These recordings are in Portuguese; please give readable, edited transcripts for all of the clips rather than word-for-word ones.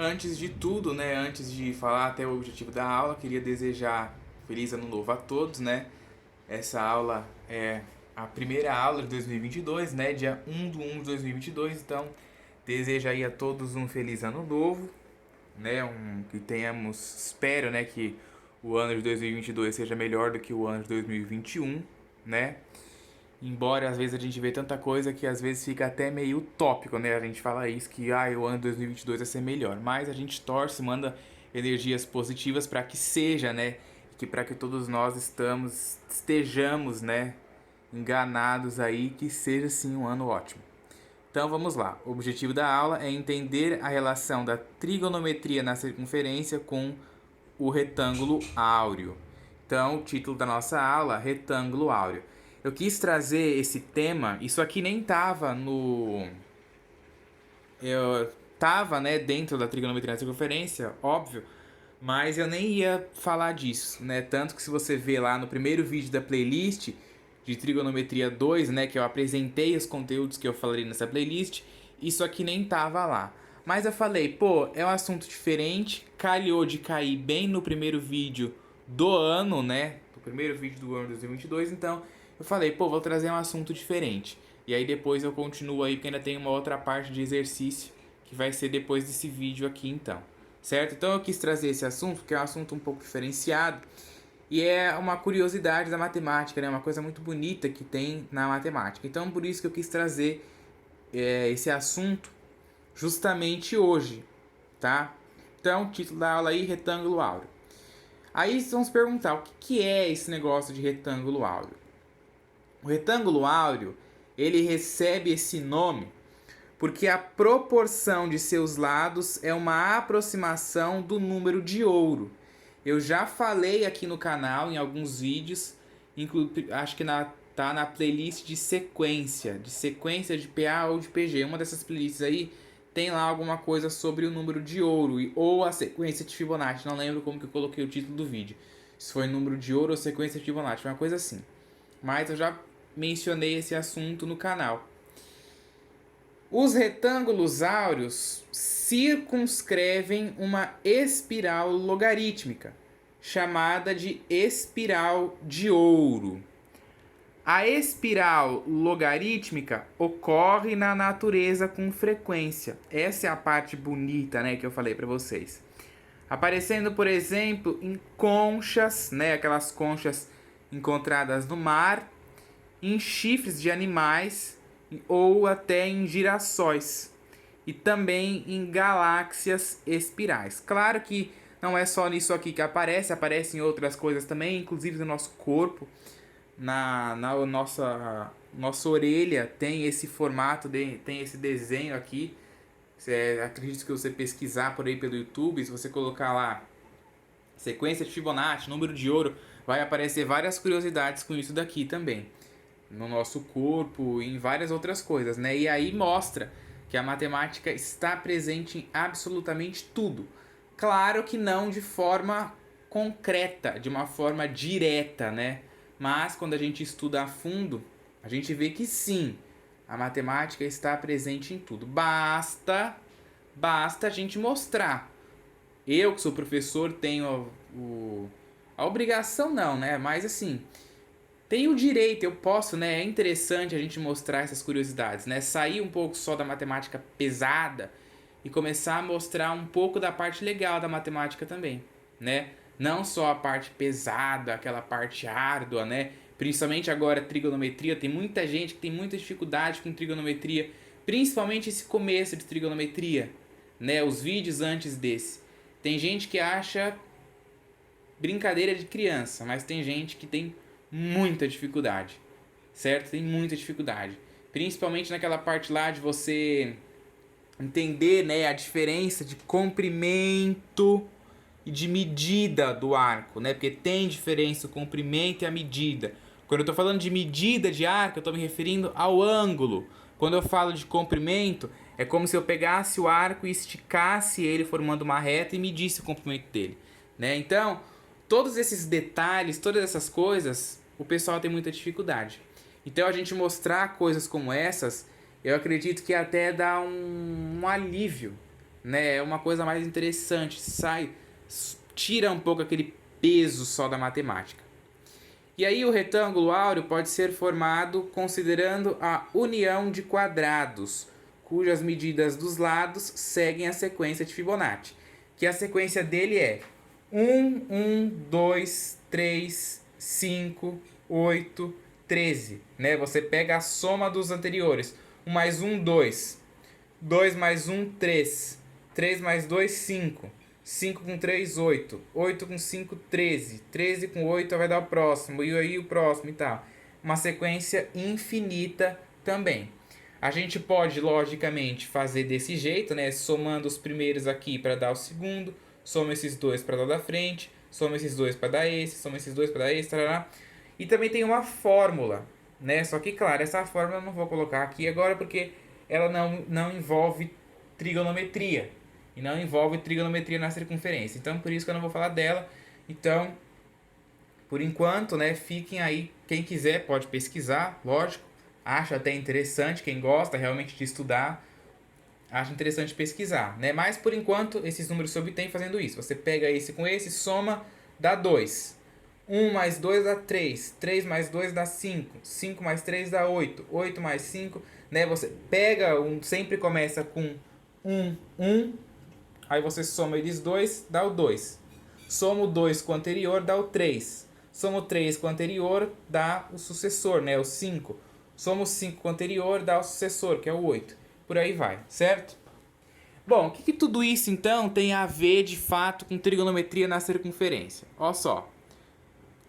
Antes de tudo, né, antes de falar até o objetivo da aula, queria desejar feliz ano novo a todos, né? Essa aula é a primeira aula de 2022, né, dia 1/1 de 2022, então desejo aí a todos um feliz ano novo, né, que tenhamos, espero, né, que o ano de 2022 seja melhor do que o ano de 2021, né? Embora às vezes a gente vê tanta coisa que às vezes fica até meio utópico, né? A gente fala isso, que o ano 2022 vai ser melhor. Mas a gente torce, manda energias positivas para que seja, né? Que para que todos nós estejamos, né? Enganados aí, que seja sim um ano ótimo. Então vamos lá. O objetivo da aula é entender a relação da trigonometria na circunferência com o retângulo áureo. Então, o título da nossa aula, retângulo áureo. Eu quis trazer esse tema, isso aqui nem tava no... Eu tava, né, dentro da trigonometria na circunferência, óbvio, mas eu nem ia falar disso, né? Tanto que se você ver lá no primeiro vídeo da playlist de trigonometria 2, né, que eu apresentei os conteúdos que eu falaria nessa playlist, isso aqui nem tava lá. Mas eu falei, pô, é um assunto diferente, calhou de cair bem no primeiro vídeo do ano, né? O primeiro vídeo do ano de 2022, então eu falei, pô, vou trazer um assunto diferente. E aí depois eu continuo aí, porque ainda tem uma outra parte de exercício que vai ser depois desse vídeo aqui então. Certo? Então eu quis trazer esse assunto, que é um assunto um pouco diferenciado, e é uma curiosidade da matemática, né? Uma coisa muito bonita que tem na matemática. Então por isso que eu quis trazer esse assunto justamente hoje, tá? Então, o título da aula aí, retângulo áureo. Aí vamos perguntar, o que é esse negócio de retângulo áureo? O retângulo áureo, ele recebe esse nome porque a proporção de seus lados é uma aproximação do número de ouro. Eu já falei aqui no canal em alguns vídeos, acho que tá na playlist de sequência de PA ou de PG. Uma dessas playlists aí tem lá alguma coisa sobre o número de ouro ou a sequência de Fibonacci. Não lembro como que eu coloquei o título do vídeo. Se foi número de ouro ou sequência de Fibonacci, uma coisa assim. Mas eu já mencionei esse assunto no canal. Os retângulos áureos circunscrevem uma espiral logarítmica, chamada de espiral de ouro. A espiral logarítmica ocorre na natureza com frequência. Essa é a parte bonita, né, que eu falei para vocês. Aparecendo, por exemplo, em conchas, né, aquelas conchas encontradas no mar, em chifres de animais ou até em girassóis e também em galáxias espirais. Claro que não é só nisso aqui que aparece em outras coisas também, inclusive no nosso corpo, na nossa orelha tem esse formato, tem esse desenho aqui. Acredito que você pesquisar por aí pelo YouTube, se você colocar lá sequência de Fibonacci, número de ouro, vai aparecer várias curiosidades com isso daqui também no nosso corpo e em várias outras coisas, né? E aí mostra que a matemática está presente em absolutamente tudo. Claro que não de forma concreta, de uma forma direta, né? Mas quando a gente estuda a fundo, a gente vê que sim, a matemática está presente em tudo. Basta a gente mostrar. Eu que sou professor tenho a obrigação não, né? Mas assim, tenho o direito, eu posso, né? É interessante a gente mostrar essas curiosidades, né? Sair um pouco só da matemática pesada e começar a mostrar um pouco da parte legal da matemática também, né? Não só a parte pesada, aquela parte árdua, né? Principalmente agora trigonometria, tem muita gente que tem muita dificuldade com trigonometria, principalmente esse começo de trigonometria, né? Os vídeos antes desse. Tem gente que acha brincadeira de criança, mas tem gente que tem muita dificuldade, certo? Tem muita dificuldade, principalmente naquela parte lá de você entender, né, a diferença de comprimento e de medida do arco, né? Porque tem diferença o comprimento e a medida. Quando eu estou falando de medida de arco, eu estou me referindo ao ângulo. Quando eu falo de comprimento, é como se eu pegasse o arco e esticasse ele formando uma reta e medisse o comprimento dele, né? Então, todos esses detalhes, todas essas coisas, o pessoal tem muita dificuldade. Então, a gente mostrar coisas como essas, eu acredito que até dá um alívio, né? É uma coisa mais interessante, tira um pouco aquele peso só da matemática. E aí o retângulo áureo pode ser formado considerando a união de quadrados, cujas medidas dos lados seguem a sequência de Fibonacci. Que a sequência dele é 1, 2, 3, 5, 8, 13. Né? Você pega a soma dos anteriores. 1 mais 1, 2. 2 mais 1, 3. 3 mais 2, 5. 5 com 3, 8. 8 com 5, 13. 13 com 8 vai dar o próximo. E aí o próximo e tal. Uma sequência infinita também. A gente pode, logicamente, fazer desse jeito, né? Somando os primeiros aqui para dar o segundo. Soma esses dois para dar o da frente. Soma esses dois para dar esse. Soma esses dois para dar esse. Tarará. E também tem uma fórmula, né? Só que, claro, essa fórmula eu não vou colocar aqui agora porque ela não envolve trigonometria. E não envolve trigonometria na circunferência. Então, por isso que eu não vou falar dela. Então, por enquanto, né, fiquem aí. Quem quiser pode pesquisar, lógico. Acho até interessante, quem gosta realmente de estudar, acha interessante pesquisar, né? Mas, por enquanto, esses números se obtêm fazendo isso. Você pega esse com esse, soma, dá 2. 1 mais 2 dá 3. 3 mais 2 dá 5. 5 mais 3 dá 8. 8 mais 5, né? Você pega, sempre começa com 1. Aí você soma eles dois, dá o 2. Soma o 2 com o anterior, dá o 3. Soma o 3 com o anterior, dá o sucessor, né? O 5. Soma o 5 com o anterior, dá o sucessor, que é o 8. Por aí vai, certo? Bom, o que tudo isso, então, tem a ver, de fato, com trigonometria na circunferência? Olha só.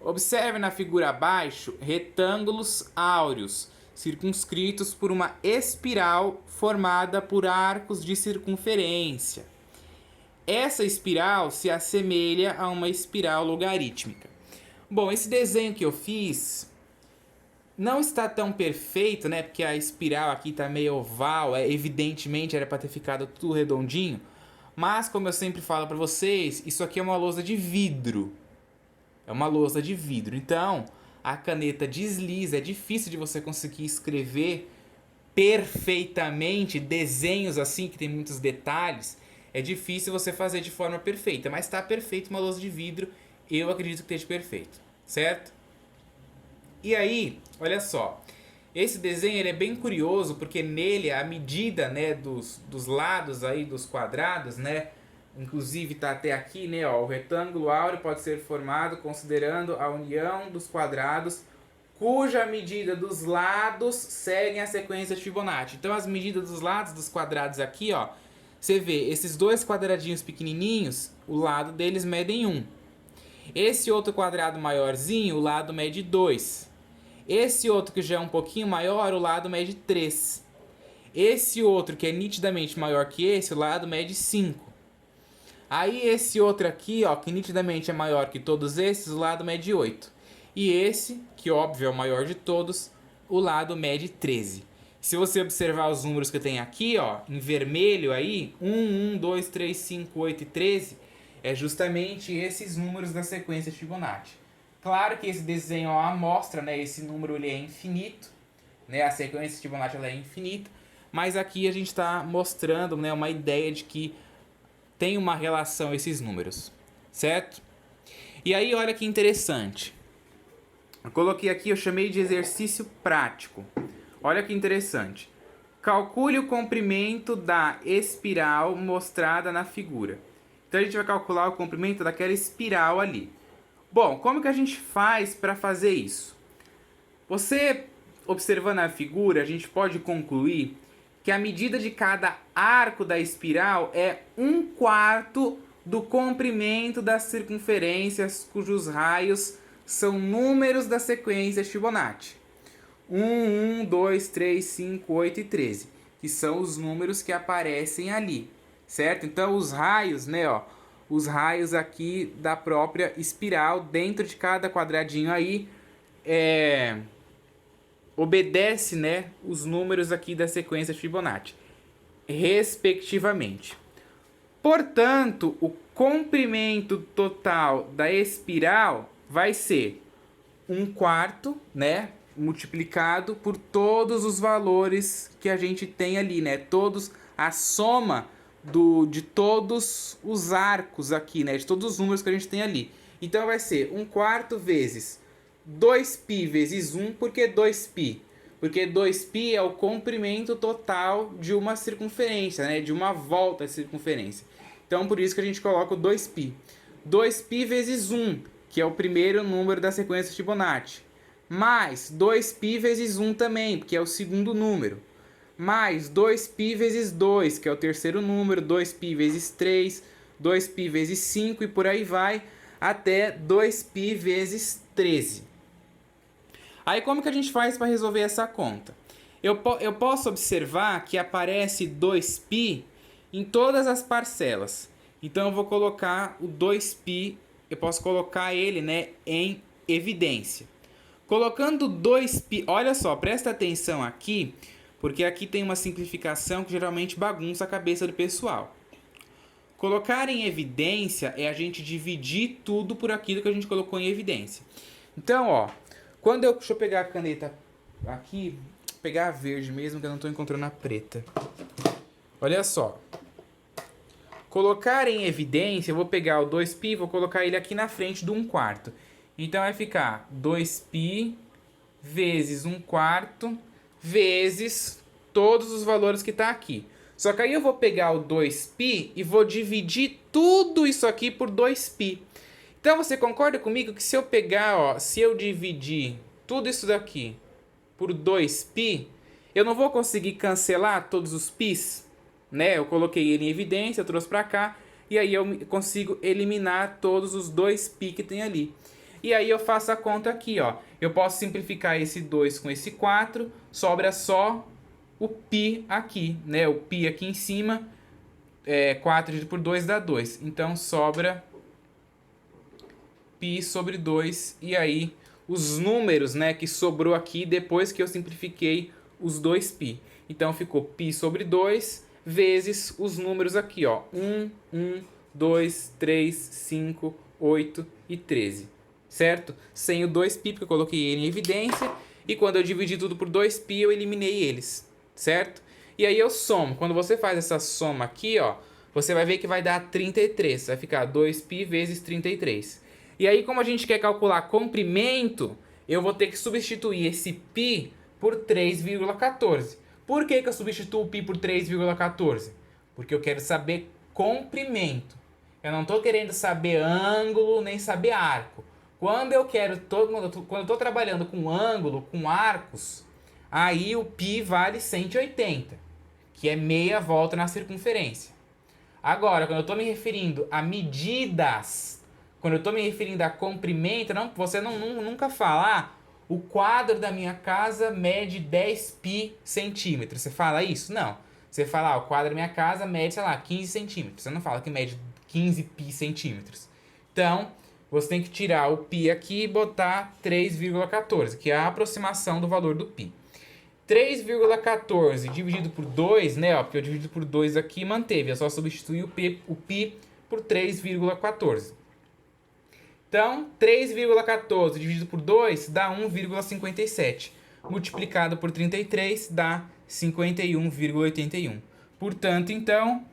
Observe na figura abaixo retângulos áureos, circunscritos por uma espiral formada por arcos de circunferência. Essa espiral se assemelha a uma espiral logarítmica. Bom, esse desenho que eu fiz não está tão perfeito, né? Porque a espiral aqui está meio oval, evidentemente era para ter ficado tudo redondinho. Mas, como eu sempre falo para vocês, isso aqui é uma lousa de vidro. É uma lousa de vidro. Então, a caneta desliza, é difícil de você conseguir escrever perfeitamente desenhos assim, que tem muitos detalhes. É difícil você fazer de forma perfeita, mas está perfeito uma lousa de vidro. Eu acredito que esteja perfeito, certo? E aí, olha só. Esse desenho ele é bem curioso, porque nele a medida, né, dos lados aí, dos quadrados, né? Inclusive está até aqui, né? Ó, o retângulo áureo pode ser formado considerando a união dos quadrados cuja medida dos lados seguem a sequência de Fibonacci. Então as medidas dos lados dos quadrados aqui, ó, você vê, esses dois quadradinhos pequenininhos, o lado deles medem 1. Esse outro quadrado maiorzinho, o lado mede 2. Esse outro que já é um pouquinho maior, o lado mede 3. Esse outro que é nitidamente maior que esse, o lado mede 5. Aí esse outro aqui, ó, que nitidamente é maior que todos esses, o lado mede 8. E esse, que óbvio é o maior de todos, o lado mede 13. Se você observar os números que tem aqui, ó, em vermelho aí, 1, 2, 3, 5, 8 e 13, é justamente esses números da sequência de Fibonacci. Claro que esse desenho é uma amostra, né? Esse número ele é infinito, né? A sequência de Fibonacci ela é infinita, mas aqui a gente está mostrando, né, uma ideia de que tem uma relação esses números, certo? E aí olha que interessante. Eu coloquei aqui, eu chamei de exercício prático. Olha que interessante. Calcule o comprimento da espiral mostrada na figura. Então a gente vai calcular o comprimento daquela espiral ali. Bom, como que a gente faz para fazer isso? Você, observando a figura, a gente pode concluir que a medida de cada arco da espiral é 1/4 do comprimento das circunferências cujos raios são números da sequência Fibonacci. 1, 2, 3, 5, 8 e 13, que são os números que aparecem ali, certo? Então os raios, né, ó, os raios aqui da própria espiral dentro de cada quadradinho aí obedece, né, os números aqui da sequência Fibonacci, respectivamente. Portanto, o comprimento total da espiral vai ser 1/4, né, multiplicado por todos os valores que a gente tem ali, né, a soma de todos os arcos aqui, né? De todos os números que a gente tem ali. Então vai ser 1/4 vezes 2π vezes 1, por que 2π? Porque 2π é o comprimento total de uma circunferência, né? De uma volta de circunferência. Então por isso que a gente coloca o 2π. 2π vezes 1, que é o primeiro número da sequência Fibonacci. Mais 2π vezes 1 também, que é o segundo número. Mais 2π vezes 2, que é o terceiro número. 2π vezes 3, 2π vezes 5 e por aí vai até 2π vezes 13. Aí como que a gente faz para resolver essa conta? Eu posso observar que aparece 2π em todas as parcelas. Então eu vou colocar o 2π, eu posso colocar ele, né, em evidência. Colocando 2π, olha só, presta atenção aqui, porque aqui tem uma simplificação que geralmente bagunça a cabeça do pessoal. Colocar em evidência é a gente dividir tudo por aquilo que a gente colocou em evidência. Então, ó, deixa eu pegar a caneta aqui, pegar a verde mesmo, que eu não estou encontrando a preta. Olha só. Colocar em evidência, eu vou pegar o 2π e vou colocar ele aqui na frente do 1/4. Então vai ficar 2π vezes 1/4 vezes todos os valores que tá aqui. Só que aí eu vou pegar o 2π e vou dividir tudo isso aqui por 2π. Então você concorda comigo que se eu pegar, ó, se eu dividir tudo isso daqui por 2π, eu não vou conseguir cancelar todos os π's, né? Eu coloquei ele em evidência, eu trouxe para cá, e aí eu consigo eliminar todos os 2π que tem ali. E aí eu faço a conta aqui, ó. Eu posso simplificar esse 2 com esse 4, sobra só o π aqui, né? O π aqui em cima, 4 dividido por 2 dá 2. Então sobra π sobre 2, e aí os números, né, que sobrou aqui depois que eu simplifiquei os 2π. Então ficou π sobre 2 vezes os números aqui, ó, 1, 2, 3, 5, 8 e 13, certo? Sem o 2π, porque eu coloquei ele em evidência, e quando eu dividi tudo por 2π, eu eliminei eles, certo? E aí eu somo. Quando você faz essa soma aqui, ó, você vai ver que vai dar 33, vai ficar 2π vezes 33. E aí, como a gente quer calcular comprimento, eu vou ter que substituir esse π por 3,14. Por que eu substituo o π por 3,14? Porque eu quero saber comprimento. Eu não estou querendo saber ângulo nem saber arco. Quando eu estou trabalhando com ângulo, com arcos, aí o π vale 180, que é meia volta na circunferência. Agora, quando eu estou me referindo a medidas, quando eu estou me referindo a comprimento, você nunca falar o quadro da minha casa mede 10π centímetros. Você fala isso? Não. Você fala, o quadro da minha casa mede, sei lá, 15 centímetros. Você não fala que mede 15π centímetros. Então, você tem que tirar o π aqui e botar 3,14, que é a aproximação do valor do π. 3,14 dividido por 2, né? Ó, porque eu divido por 2 aqui manteve. É só substituir o π por 3,14. Então, 3,14 dividido por 2 dá 1,57. Multiplicado por 33 dá 51,81. Portanto, então,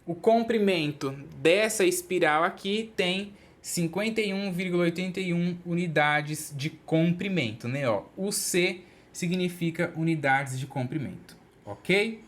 o comprimento dessa espiral aqui tem 51,81 unidades de comprimento, né? Ó, o C significa unidades de comprimento, ok?